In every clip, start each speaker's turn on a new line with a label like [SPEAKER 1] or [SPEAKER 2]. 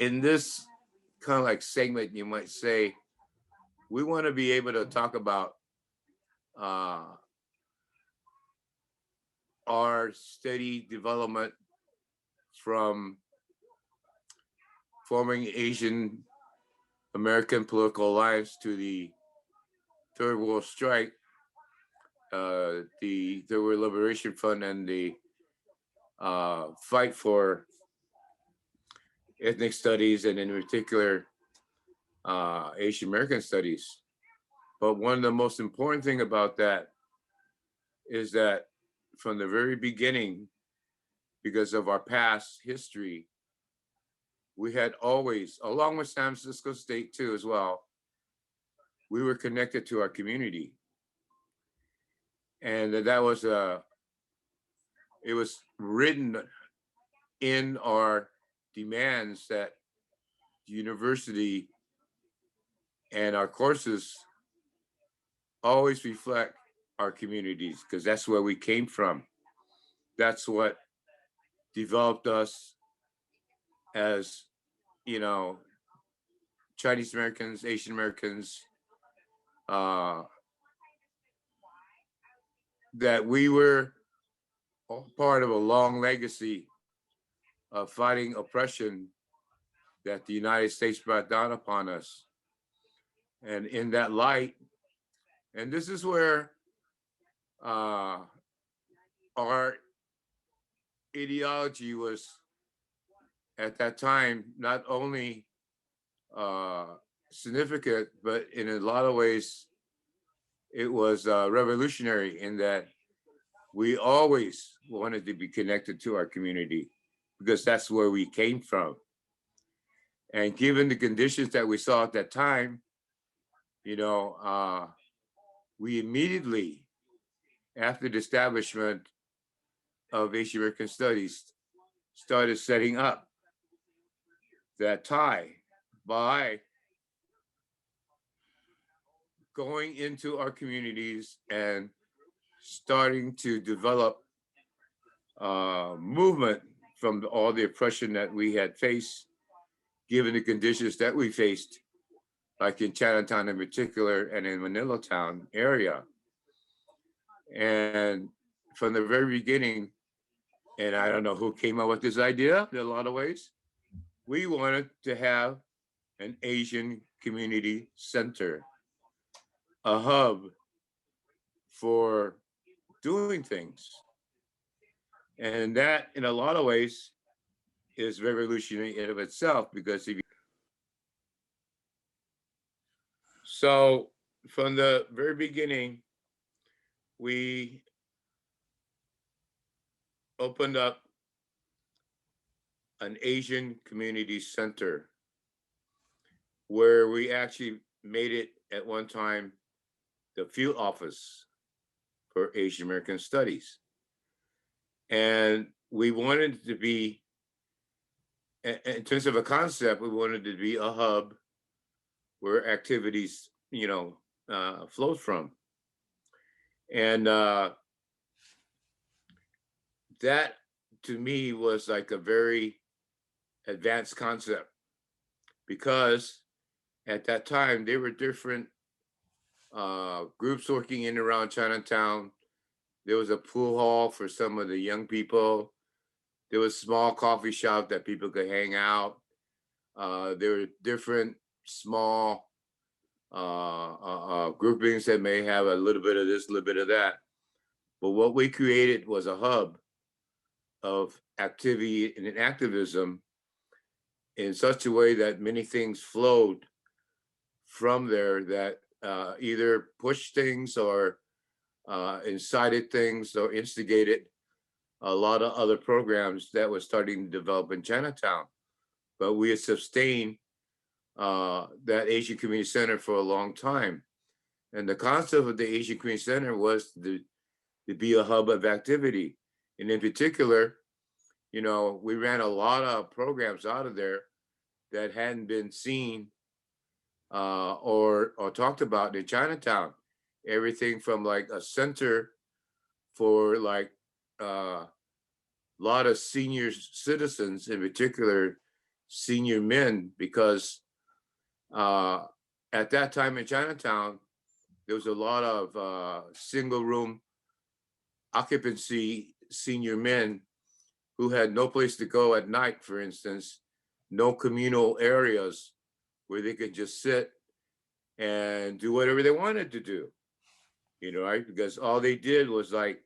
[SPEAKER 1] in this kind of like segment, you might say, we want to be able to talk about uh, our steady development from forming Asian American political alliance to the Third World Strike, the Third World Liberation Front, and the fight for ethnic studies, and in particular, Asian American studies. But one of the most important thing about that is that from the very beginning, because of our past history, we had always, along with San Francisco State too as well, we were connected to our community. And that was it was written in our demands that the university and our courses always reflect our communities, because that's where we came from. That's what developed us as, you know, Chinese Americans, Asian Americans, that we were all part of a long legacy of fighting oppression that the United States brought down upon us. And in that light, and this is where our ideology was at that time not only significant, but in a lot of ways, it was revolutionary in that we always wanted to be connected to our community because that's where we came from. And given the conditions that we saw at that time, you know, we immediately, after the establishment of Asian American Studies, started setting up that tie by going into our communities and starting to develop movement from all the oppression that we had faced, given the conditions that we faced, like in Chinatown in particular, and in Manilatown area. And from the very beginning, and I don't know who came up with this idea in a lot of ways, we wanted to have an Asian community center, a hub for doing things. And that, in a lot of ways, is revolutionary in of itself, because if you... So from the very beginning, we opened up an Asian community center where we actually made it at one time the field office for Asian American Studies. And we wanted it to be, in terms of a concept, we wanted it to be a hub where activities, you know, flowed from. And that to me was like a very advanced concept, because at that time there were different groups working in and around Chinatown. There was a pool hall for some of the young people. There was a small coffee shop that people could hang out. There were different small groupings that may have a little bit of this, a little bit of that. But what we created was a hub of activity and activism in such a way that many things flowed from there that either pushed things or incited things or instigated a lot of other programs that were starting to develop in Chinatown. But we had sustained that Asian Community Center for a long time. And the concept of the Asian Community Center was to be a hub of activity. And in particular, you know, we ran a lot of programs out of there that hadn't been seen or talked about in Chinatown. Everything from like a center for like a lot of senior citizens, in particular senior men because at that time in Chinatown, there was a lot of single room occupancy senior men who had no place to go at night, for instance, no communal areas where they could just sit and do whatever they wanted to do, right? Because all they did was like,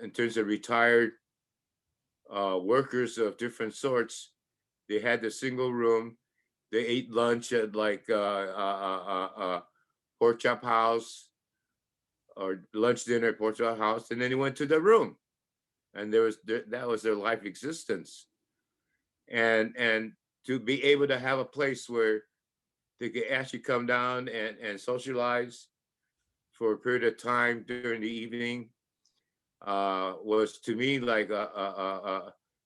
[SPEAKER 1] in terms of retired workers of different sorts, they had the single room. They ate lunch at like pork chop house or lunch dinner at pork chop house, and then they went to their room, and that was their life existence. And to be able to have a place where they could actually come down and socialize for a period of time during the evening was to me like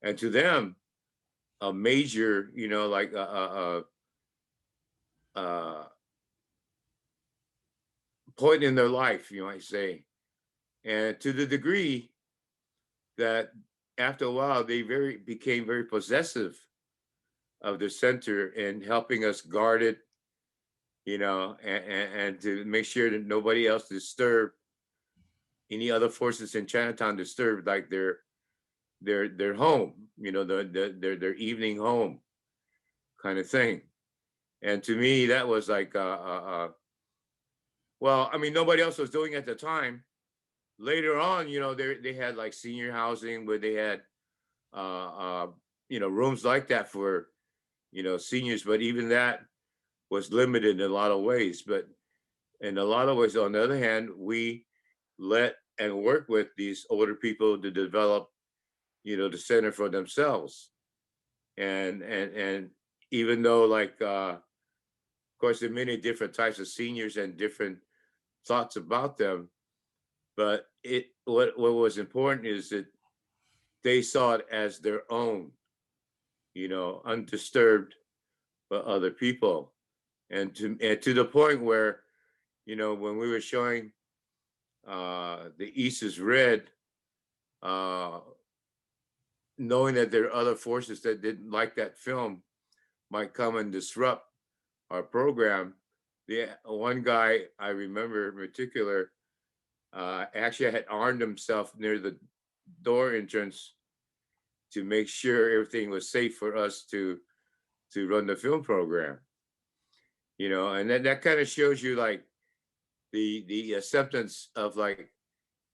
[SPEAKER 1] and to them a major, like point in their life, you might say. And to the degree that after a while they became very possessive of the center and helping us guard it, and to make sure that nobody else disturbed, any other forces in Chinatown disturbed like their home, their evening home kind of thing. And to me, that was like, well, I mean, nobody else was doing it at the time. Later on, they had like senior housing where they had, rooms like that for, seniors, but even that was limited in a lot of ways. But in a lot of ways, on the other hand, we let and work with these older people to develop, the center for themselves. And even though like, of course, there are many different types of seniors and different thoughts about them, but what was important is that they saw it as their own, undisturbed by other people. And to the point where, when we were showing The East is Red, knowing that there are other forces that didn't like that film might come and disrupt our program. The one guy I remember in particular actually had armed himself near the door entrance to make sure everything was safe for us to run the film program. And that kind of shows you like the acceptance of like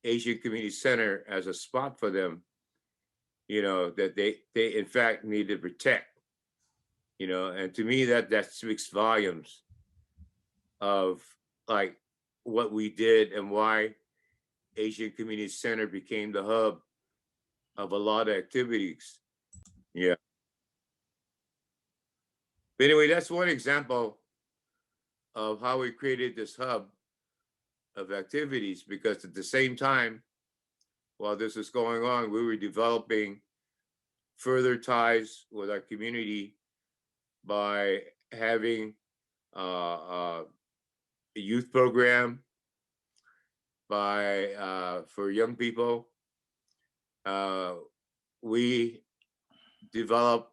[SPEAKER 1] Asian Community Center as a spot for them, that they in fact need to protect, and to me that speaks volumes of like what we did and why Asian Community Center became the hub of a lot of activities. Yeah. But anyway, that's one example of how we created this hub of activities, because at the same time, while this was going on, we were developing further ties with our community by having a youth program for young people. We developed,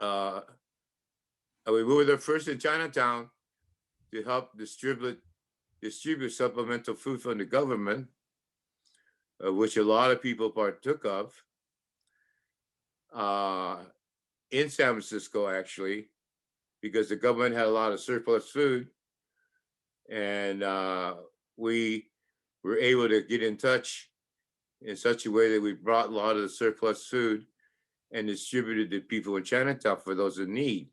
[SPEAKER 1] we were the first in Chinatown to help distribute supplemental food from the government, which a lot of people partook of, in San Francisco, actually, because the government had a lot of surplus food. And we were able to get in touch in such a way that we brought a lot of the surplus food and distributed to people in Chinatown for those in need,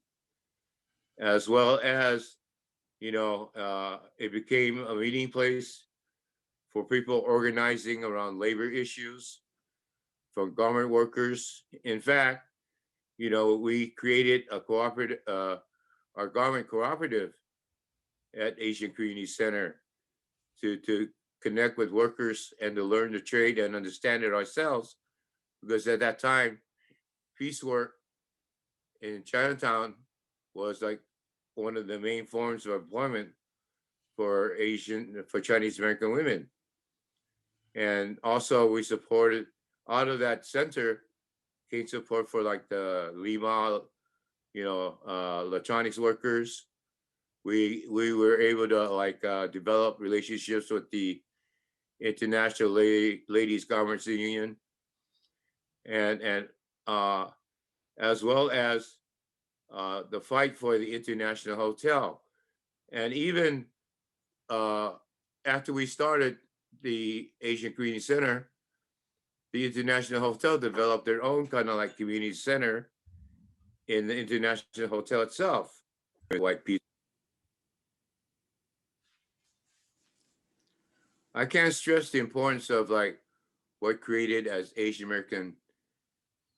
[SPEAKER 1] as well as, it became a meeting place for people organizing around labor issues, from garment workers. In fact, we created a cooperative, our garment cooperative at Asian Community Center to connect with workers and to learn the trade and understand it ourselves. Because at that time, piecework in Chinatown was like one of the main forms of employment for Chinese American women. And also we supported, out of that center came support for like the Lima electronics workers. We were able to like develop relationships with the International Ladies Garments Union, and as well as the fight for the International Hotel. And even after we started the Asian Community Center, the International Hotel developed their own kind of like community center in the International Hotel itself. White people. I can't stress the importance of like what created as Asian American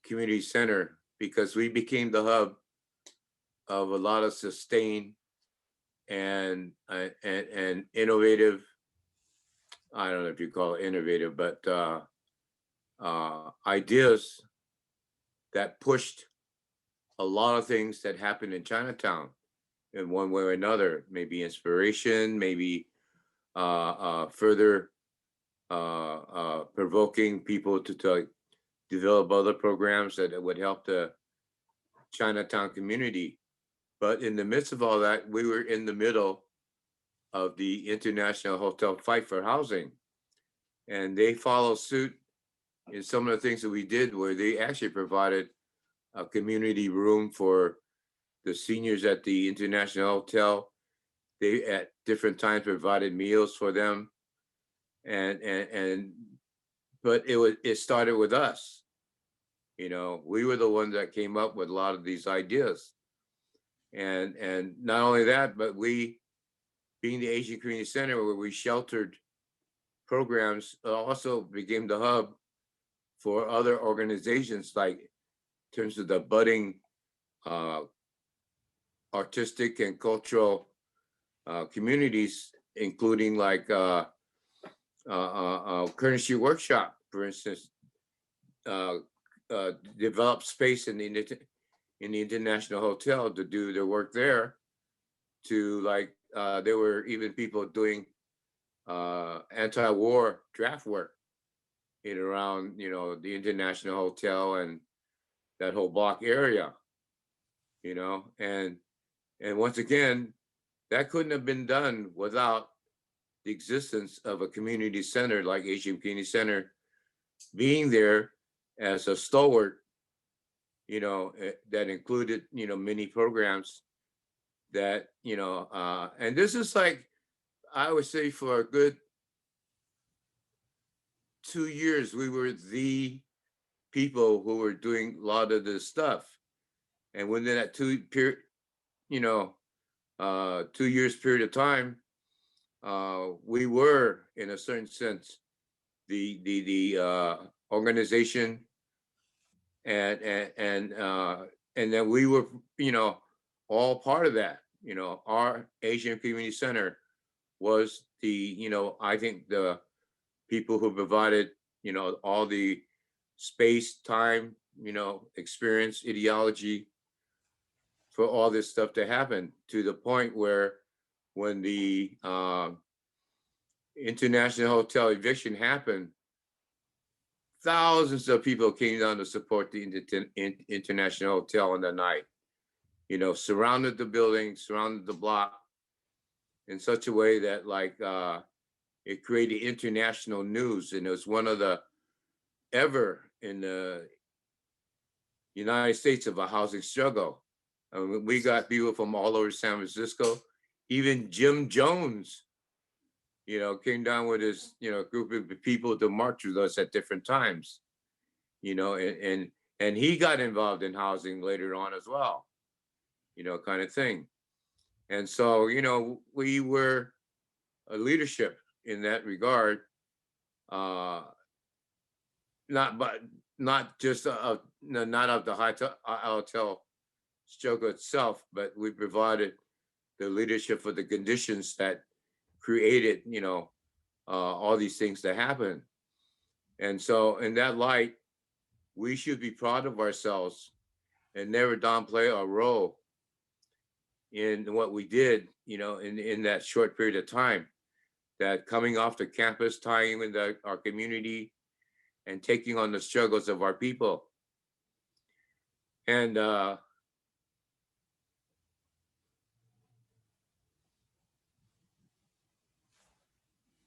[SPEAKER 1] Community Center, because we became the hub of a lot of sustained and innovative. I don't know if you call it innovative, but ideas that pushed a lot of things that happened in Chinatown in one way or another. Maybe inspiration, maybe further provoking people to develop other programs that would help the Chinatown community. But in the midst of all that, we were in the middle of the International Hotel fight for housing. And they followed suit in some of the things that we did, where they actually provided a community room for the seniors at the International Hotel. They at different times provided meals for them. But it started with us. We were the ones that came up with a lot of these ideas. And not only that, but we, being the Asian Community Center, where we sheltered programs, also became the hub for other organizations, like in terms of the budding artistic and cultural communities, including like currency workshop, for instance, develop space in the International Hotel to do their work there. To like, there were even people doing anti-war draft work in around, the International Hotel and that whole block area, and once again, that couldn't have been done without the existence of a community center like Asian Community Center being there as a stalwart, that included, many programs that, and this is like, I would say for a good 2 years, we were the people who were doing a lot of this stuff. And within that 2 years period of time, we were, in a certain sense, the organization, and then we were, all part of that. Our Asian Community Center was the, I think the people who provided, all the space, time, experience, ideology for all this stuff to happen, to the point where when the International Hotel eviction happened, thousands of people came down to support the International Hotel on the night, surrounded the building, surrounded the block in such a way that like it created international news. And it was one of the ever in the United States of a housing struggle. We got people from all over San Francisco. Even Jim Jones, came down with his, group of people to march with us at different times, and he got involved in housing later on as well, kind of thing. And so, we were a leadership in that regard, not just not of the hotel struggle itself, but we provided the leadership for the conditions that created, all these things that happen. And so in that light, we should be proud of ourselves and never downplay our role in what we did, in that short period of time, that coming off the campus, tying in our community and taking on the struggles of our people. And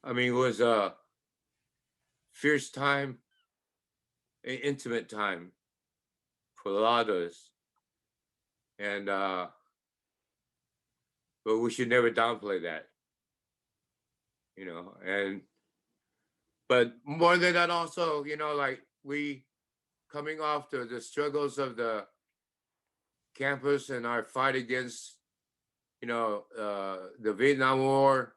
[SPEAKER 1] I mean, it was a fierce time, an intimate time for a lot of us, and but we should never downplay that, you know. And but more than that, also, you know, like we coming off the struggles of the campus and our fight against, you know, the Vietnam War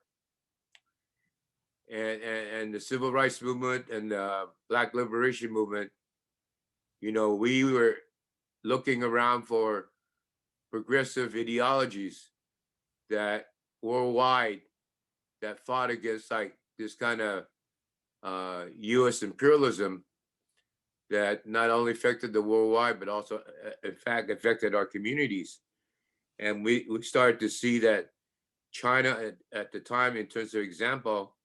[SPEAKER 1] and the civil rights movement and the Black liberation movement. You know, we were looking around for progressive ideologies that worldwide that fought against like this kind of U.S. imperialism that not only affected the worldwide, but also, in fact, affected our communities. And we started to see that China at the time, in terms of example,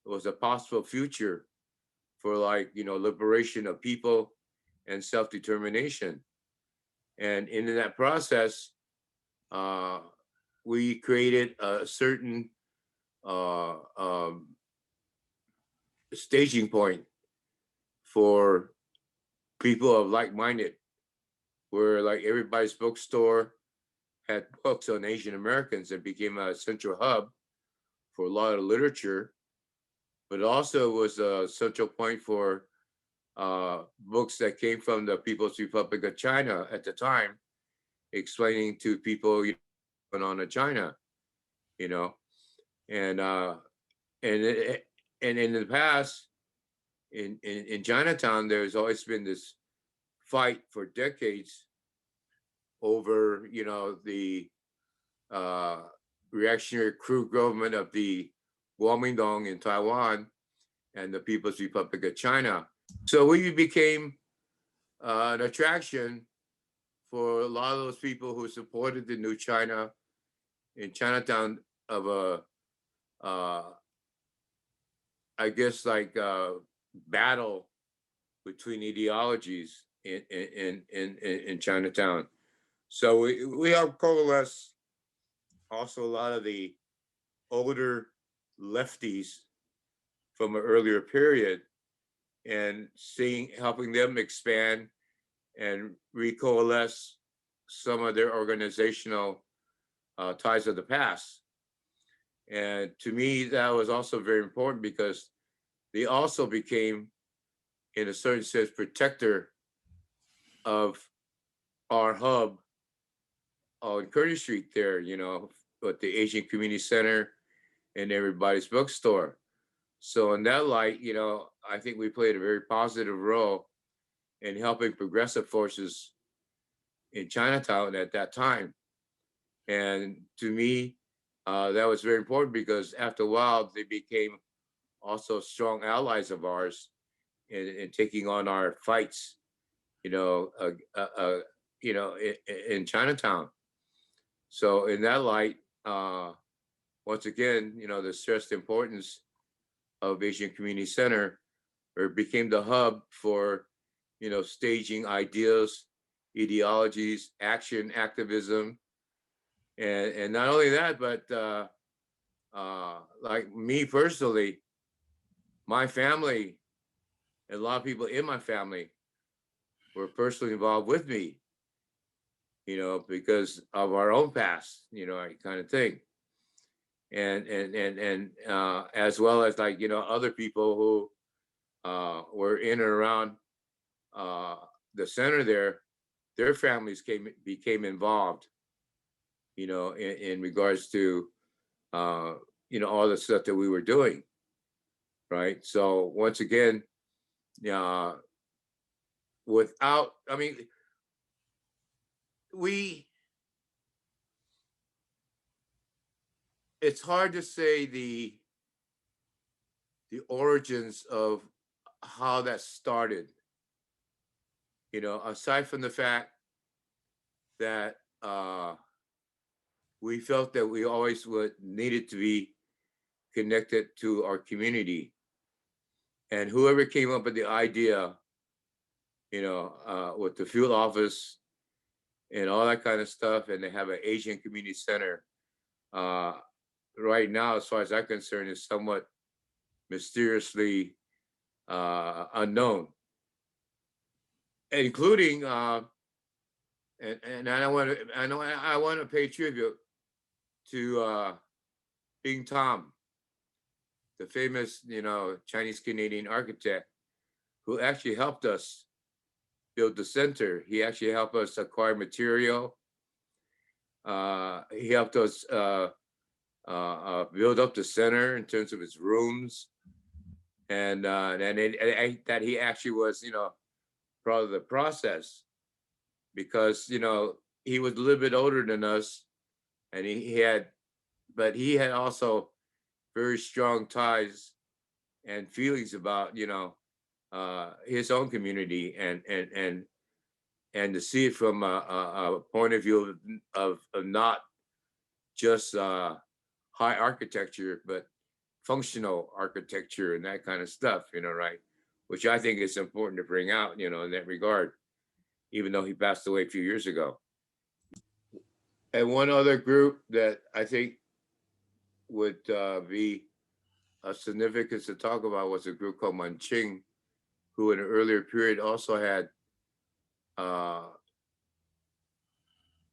[SPEAKER 1] was a possible future for like, you know, liberation of people and self-determination. And in that process, uh, we created a certain uh, um, staging point for people of like-minded, where like everybody's bookstore had books on Asian Americans. It became a central hub for a lot of literature, but also was a central point for books that came from the People's Republic of China at the time, explaining to people, you know, what's going on in China, you know, and and it, and in the past, in Chinatown, there's always been this fight for decades over, you know, the uh, reactionary coup government of the Kuomintang in Taiwan and the People's Republic of China. So we became an attraction for a lot of those people who supported the new China in Chinatown of a, uh, I guess, like a battle between ideologies in Chinatown. So we have coalesced also a lot of the older lefties from an earlier period and helping them expand and recoalesce some of their organizational ties of the past. And to me, that was also very important because they also became, in a certain sense, protector of our hub on Curtis Street there, you know, with the Asian Community Center and everybody's bookstore. So in that light, you know, I think we played a very positive role in helping progressive forces in Chinatown at that time. And to me, that was very important because after a while, they became also strong allies of ours in taking on our fights, you know, you know, in Chinatown. So in that light, once again, you know, the stressed importance of Asian Community Center, or it became the hub for, you know, staging ideas, ideologies, action, activism, and not only that, but like me personally, my family and a lot of people in my family were personally involved with me, you know, because of our own past, you know, kind of thing. And as well as like, you know, other people who were in and around uh, the center there, their families became involved, you know, in regards to uh, you know, all the stuff that we were doing, right? So once again, uh, I mean, we it's hard to say the origins of how that started, you know, aside from the fact that we felt that we always would needed to be connected to our community, and whoever came up with the idea, you know, with the field office and all that kind of stuff, and they have an Asian community center. Uh, right now, as far as I'm concerned, is somewhat mysteriously unknown, including and I want to pay tribute to Bing Tom, the famous Chinese Canadian architect who actually helped us build the center. He actually helped us acquire material. He helped us build up the center in terms of its rooms, and that he actually was part of the process, because he was a little bit older than us, and he had also very strong ties and feelings about his own community, and to see it from a point of view of not just high architecture, but functional architecture and that kind of stuff, right? Which I think is important to bring out, in that regard, even though he passed away a few years ago. And one other group that I think would be of significance to talk about was a group called Manching, who in an earlier period also had, I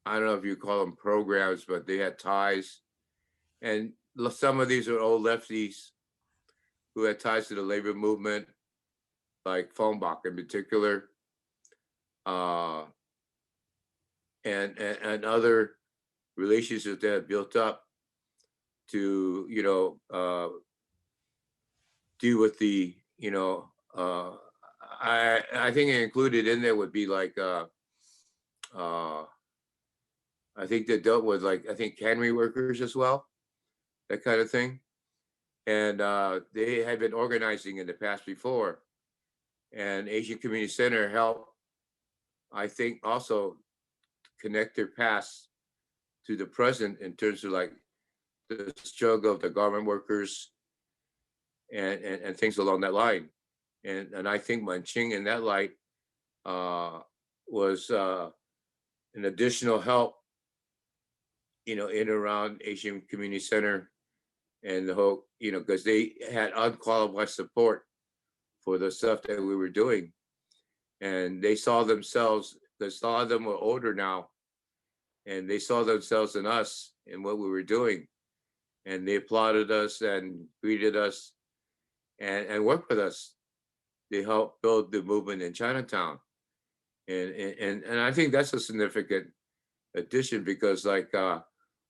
[SPEAKER 1] don't know if you call them programs, but they had ties. And some of these are old lefties who had ties to the labor movement, like Fombach in particular, and other relationships that have built up to deal with the I think included in there would be like I think that dealt with I think cannery workers as well, that kind of thing. And they had been organizing in the past before, and Asian Community Center helped, I think, also connect their past to the present in terms of the struggle of the garment workers and things along that line. And I think Manching in that light was an additional help, in and around Asian Community Center and the whole, because they had unqualified support for the stuff that we were doing. And they saw themselves, because a lot of them were older now, and they saw themselves in us and what we were doing. And they applauded us and greeted us and worked with us. They helped build the movement in Chinatown. And I think that's a significant addition, because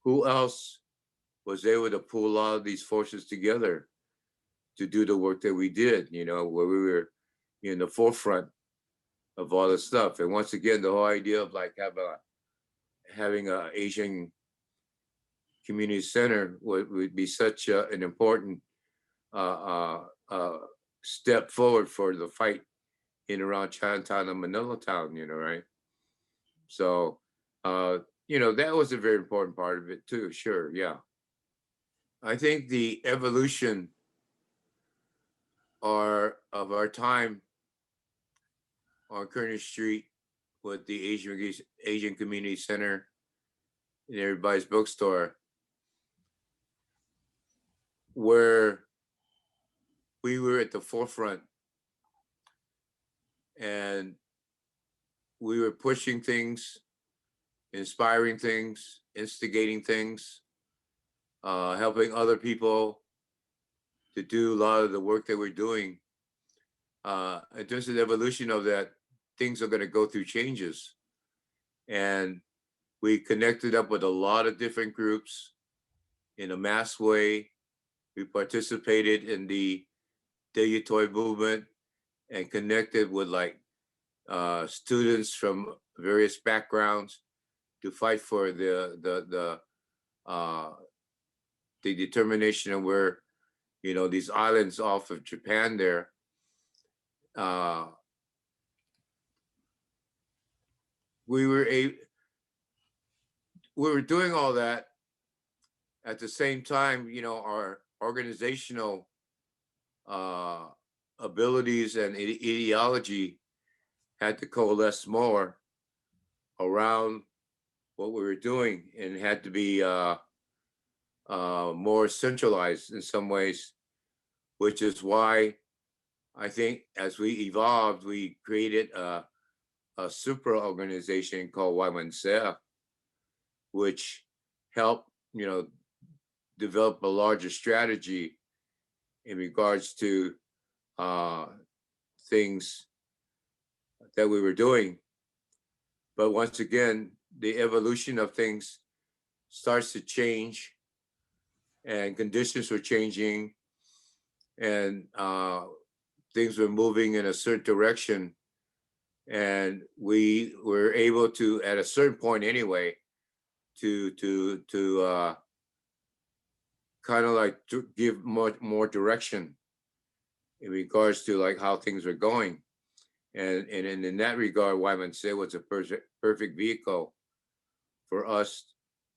[SPEAKER 1] who else was able to pull a lot of these forces together to do the work that we did, where we were in the forefront of all this stuff. And once again, the whole idea of having a Asian community center would be such an important step forward for the fight in around Chinatown and Manilatown, right? So, that was a very important part of it too, sure, yeah. I think the evolution of our time on Kearny Street with the Asian Community Center and everybody's bookstore, where we were at the forefront and we were pushing things, inspiring things, instigating things, helping other people to do a lot of the work that we're doing. In terms of the evolution of that, things are going to go through changes. And we connected up with a lot of different groups in a mass way. We participated in the Toy movement and connected with students from various backgrounds to fight for the determination of where these islands off of Japan there. We were doing all that at the same time. Our organizational abilities and ideology had to coalesce more around what we were doing, and had to be more centralized in some ways, which is why I think as we evolved, we created a super organization called Wei Min She, which helped, develop a larger strategy in regards to things that we were doing. But once again, the evolution of things starts to change, and conditions were changing, and things were moving in a certain direction. And we were able to, at a certain point anyway, to kind of like to give more direction in regards to like how things were going. And in that regard, Wei Min She was a perfect vehicle for us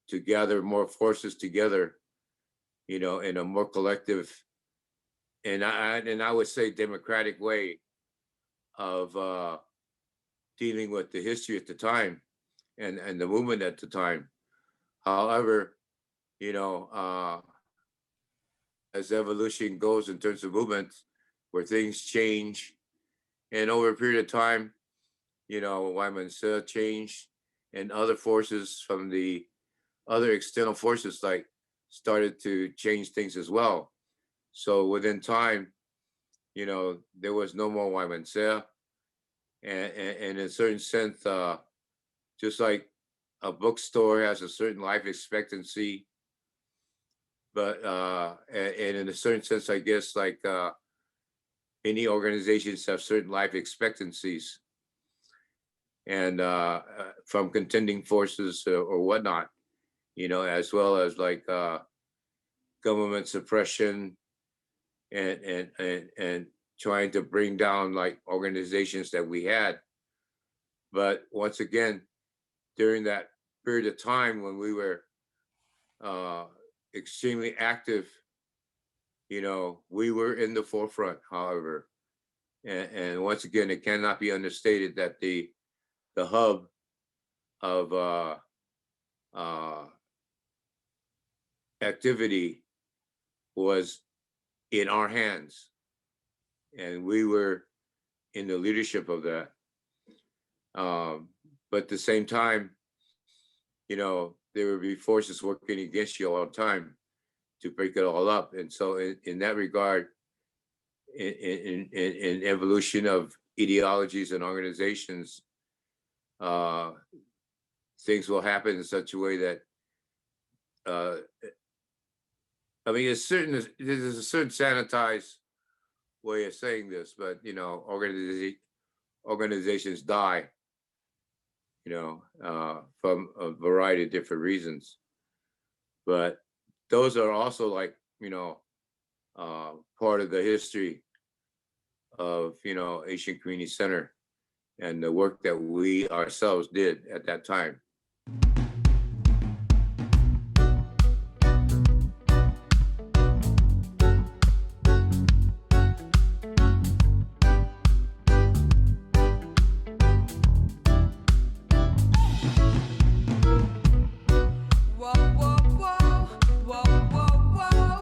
[SPEAKER 1] to gather more forces together, in a more collective, and I would say democratic way of dealing with the history at the time and the movement at the time. However, as evolution goes in terms of movements, where things change, and over a period of time, Wei Min She changed, and other forces from the other external forces like started to change things as well. So within time, there was no more Wei Min She, and in a certain sense, just like a bookstore has a certain life expectancy, but and in a certain sense, I guess, like any organizations have certain life expectancies, and from contending forces or whatnot, as well as like government suppression and trying to bring down like organizations that we had. But once again, during that period of time when we were extremely active, we were in the forefront, however. And once again, it cannot be understated that the hub of activity was in our hands, and we were in the leadership of that. But at the same time, there would be forces working against you all the time to break it all up. And so in that regard, in evolution of ideologies and organizations, things will happen in such a way that there's a certain sanitized way of saying this, but organizations die, from a variety of different reasons. But those are also like, part of the history of, Asian Community Center and the work that we ourselves did at that time.